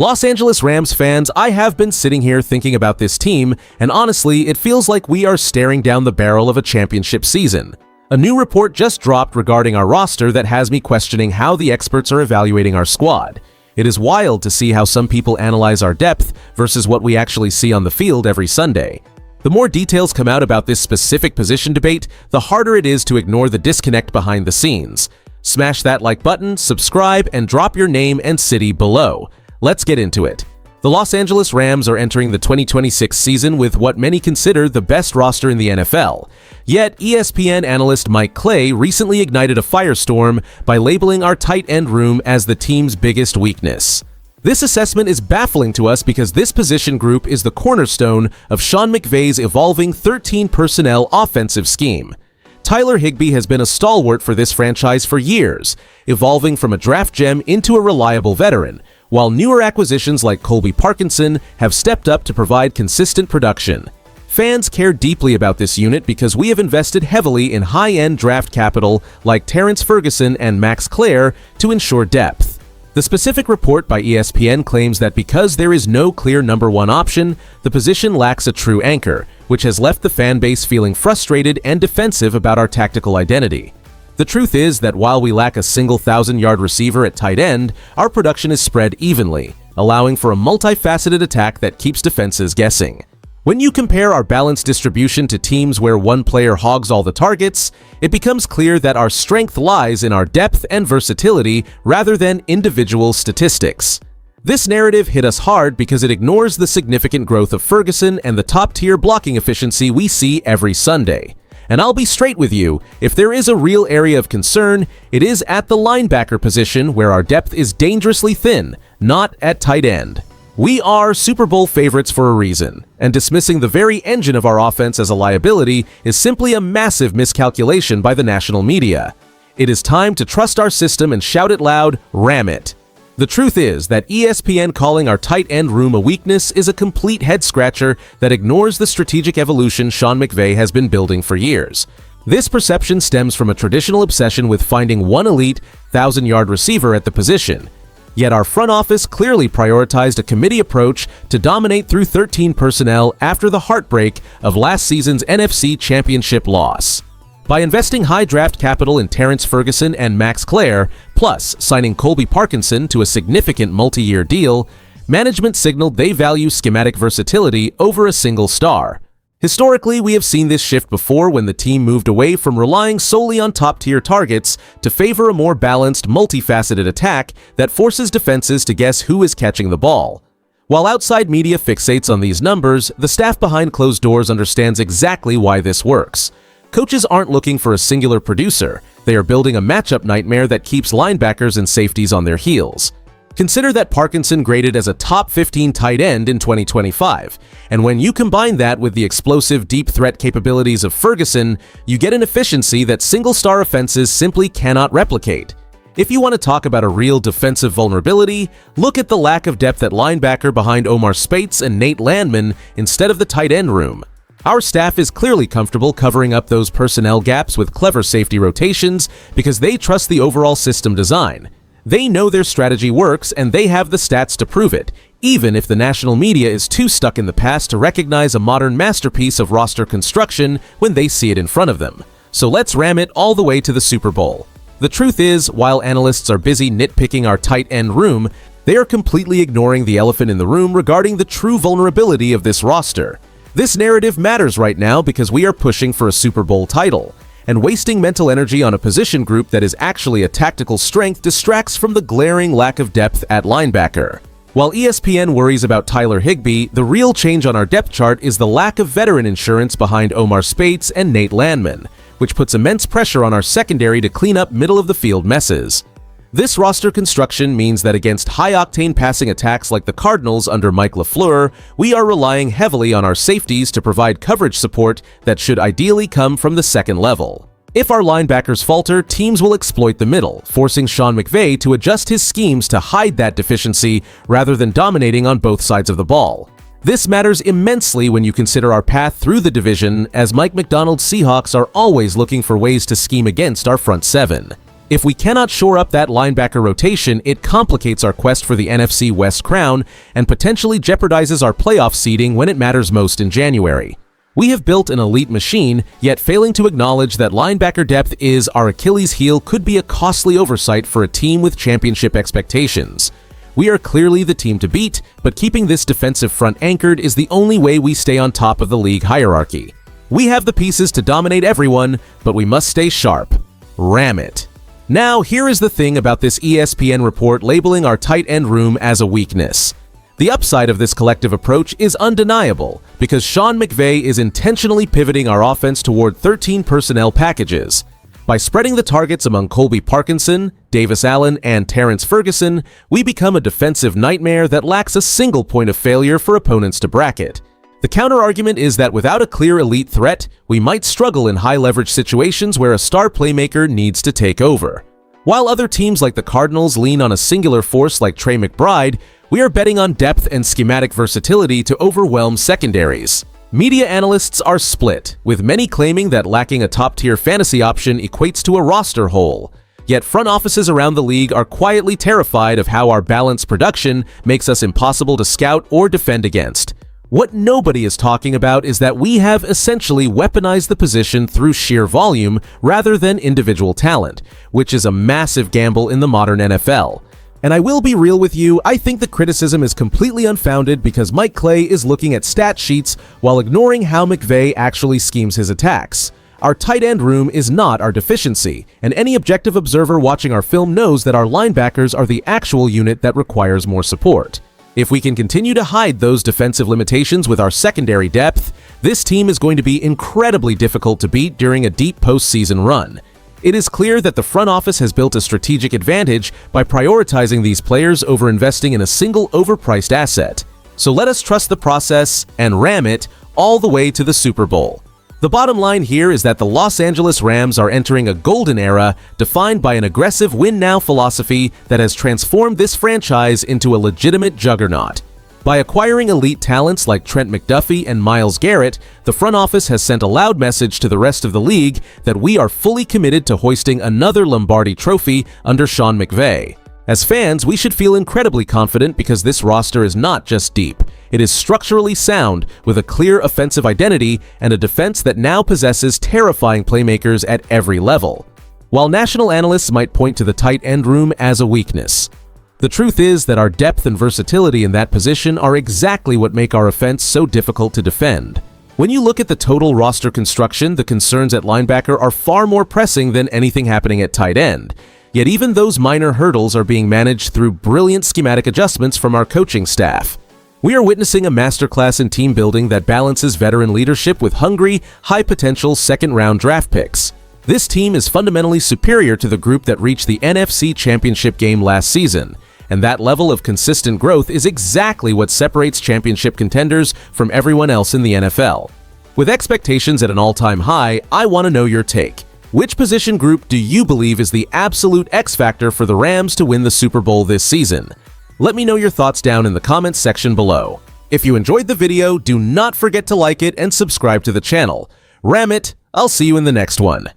Los Angeles Rams fans, I have been sitting here thinking about this team, and honestly, it feels like we are staring down the barrel of a championship season. A new report just dropped regarding our roster that has me questioning how the experts are evaluating our squad. It is wild to see how some people analyze our depth versus what we actually see on the field every Sunday. The more details come out about this specific position debate, the harder it is to ignore the disconnect behind the scenes. Smash that like button, subscribe, and drop your name and city below. Let's get into it. The Los Angeles Rams are entering the 2026 season with what many consider the best roster in the NFL. Yet, ESPN analyst Mcvay recently ignited a firestorm by labeling our tight end room as the team's biggest weakness. This assessment is baffling to us because this position group is the cornerstone of Sean McVay's evolving 13-personnel offensive scheme. Tyler Higbee has been a stalwart for this franchise for years, evolving from a draft gem into a reliable veteran, while newer acquisitions like Colby Parkinson have stepped up to provide consistent production. Fans care deeply about this unit because we have invested heavily in high-end draft capital like Terrence Ferguson and Max Clare to ensure depth. The specific report by ESPN claims that because there is no clear number one option, the position lacks a true anchor, which has left the fan base feeling frustrated and defensive about our tactical identity. The truth is that while we lack a single 1,000-yard receiver at tight end, our production is spread evenly, allowing for a multifaceted attack that keeps defenses guessing. When you compare our balanced distribution to teams where one player hogs all the targets, it becomes clear that our strength lies in our depth and versatility rather than individual statistics. This narrative hit us hard because it ignores the significant growth of Ferguson and the top-tier blocking efficiency we see every Sunday. And I'll be straight with you, if there is a real area of concern, it is at the linebacker position where our depth is dangerously thin, not at tight end. We are Super Bowl favorites for a reason, and dismissing the very engine of our offense as a liability is simply a massive miscalculation by the national media. It is time to trust our system and shout it loud, ram it. The truth is that ESPN calling our tight end room a weakness is a complete head-scratcher that ignores the strategic evolution Sean McVay has been building for years. This perception stems from a traditional obsession with finding one elite 1,000-yard receiver at the position. Yet our front office clearly prioritized a committee approach to dominate through 13 personnel after the heartbreak of last season's NFC Championship loss. By investing high draft capital in Terrence Ferguson and Max Clare, plus signing Colby Parkinson to a significant multi-year deal, management signaled they value schematic versatility over a single star. Historically, we have seen this shift before when the team moved away from relying solely on top-tier targets to favor a more balanced, multifaceted attack that forces defenses to guess who is catching the ball. While outside media fixates on these numbers, the staff behind closed doors understands exactly why this works. Coaches aren't looking for a singular producer, they are building a matchup nightmare that keeps linebackers and safeties on their heels. Consider that Parkinson graded as a top 15 tight end in 2025, and when you combine that with the explosive deep threat capabilities of Ferguson, you get an efficiency that single-star offenses simply cannot replicate. If you want to talk about a real defensive vulnerability, look at the lack of depth at linebacker behind Omar Speights and Nate Landman instead of the tight end room. Our staff is clearly comfortable covering up those personnel gaps with clever safety rotations because they trust the overall system design. They know their strategy works and they have the stats to prove it, even if the national media is too stuck in the past to recognize a modern masterpiece of roster construction when they see it in front of them. So let's ram it all the way to the Super Bowl. The truth is, while analysts are busy nitpicking our tight end room, they are completely ignoring the elephant in the room regarding the true vulnerability of this roster. This narrative matters right now because we are pushing for a Super Bowl title, and wasting mental energy on a position group that is actually a tactical strength distracts from the glaring lack of depth at linebacker. While ESPN worries about Tyler Higbee, the real change on our depth chart is the lack of veteran insurance behind Omar Speights and Nate Landman, which puts immense pressure on our secondary to clean up middle-of-the-field messes. This roster construction means that against high-octane passing attacks like the Cardinals under Mike LaFleur, we are relying heavily on our safeties to provide coverage support that should ideally come from the second level. If our linebackers falter, teams will exploit the middle, forcing Sean McVay to adjust his schemes to hide that deficiency rather than dominating on both sides of the ball. This matters immensely when you consider our path through the division, as Mike Macdonald's Seahawks are always looking for ways to scheme against our front seven. If we cannot shore up that linebacker rotation, it complicates our quest for the NFC West crown and potentially jeopardizes our playoff seeding when it matters most in January. We have built an elite machine, yet failing to acknowledge that linebacker depth is our Achilles heel could be a costly oversight for a team with championship expectations. We are clearly the team to beat, but keeping this defensive front anchored is the only way we stay on top of the league hierarchy. We have the pieces to dominate everyone, but we must stay sharp. Ram it. Now, here is the thing about this ESPN report labeling our tight end room as a weakness. The upside of this collective approach is undeniable because Sean McVay is intentionally pivoting our offense toward 13 personnel packages. By spreading the targets among Colby Parkinson, Davis Allen, and Terrence Ferguson, we become a defensive nightmare that lacks a single point of failure for opponents to bracket. The counter-argument is that without a clear elite threat, we might struggle in high-leverage situations where a star playmaker needs to take over. While other teams like the Cardinals lean on a singular force like Trey McBride, we are betting on depth and schematic versatility to overwhelm secondaries. Media analysts are split, with many claiming that lacking a top-tier fantasy option equates to a roster hole. Yet front offices around the league are quietly terrified of how our balanced production makes us impossible to scout or defend against. What nobody is talking about is that we have essentially weaponized the position through sheer volume rather than individual talent, which is a massive gamble in the modern NFL. And I will be real with you, I think the criticism is completely unfounded because Mike Clay is looking at stat sheets while ignoring how McVay actually schemes his attacks. Our tight end room is not our deficiency, and any objective observer watching our film knows that our linebackers are the actual unit that requires more support. If we can continue to hide those defensive limitations with our secondary depth, this team is going to be incredibly difficult to beat during a deep postseason run. It is clear that the front office has built a strategic advantage by prioritizing these players over investing in a single overpriced asset. So let us trust the process and ram it all the way to the Super Bowl. The bottom line here is that the Los Angeles Rams are entering a golden era defined by an aggressive win-now philosophy that has transformed this franchise into a legitimate juggernaut. By acquiring elite talents like Trent McDuffie and Myles Garrett, the front office has sent a loud message to the rest of the league that we are fully committed to hoisting another Lombardi trophy under Sean McVay. As fans, we should feel incredibly confident because this roster is not just deep. It is structurally sound, with a clear offensive identity and a defense that now possesses terrifying playmakers at every level. While national analysts might point to the tight end room as a weakness, the truth is that our depth and versatility in that position are exactly what make our offense so difficult to defend. When you look at the total roster construction, the concerns at linebacker are far more pressing than anything happening at tight end. Yet even those minor hurdles are being managed through brilliant schematic adjustments from our coaching staff. We are witnessing a masterclass in team building that balances veteran leadership with hungry, high-potential second-round draft picks. This team is fundamentally superior to the group that reached the NFC Championship game last season, and that level of consistent growth is exactly what separates championship contenders from everyone else in the NFL. With expectations at an all-time high, I want to know your take. Which position group do you believe is the absolute X factor for the Rams to win the Super Bowl this season? Let me know your thoughts down in the comments section below. If you enjoyed the video, do not forget to like it and subscribe to the channel. Ram it! I'll see you in the next one.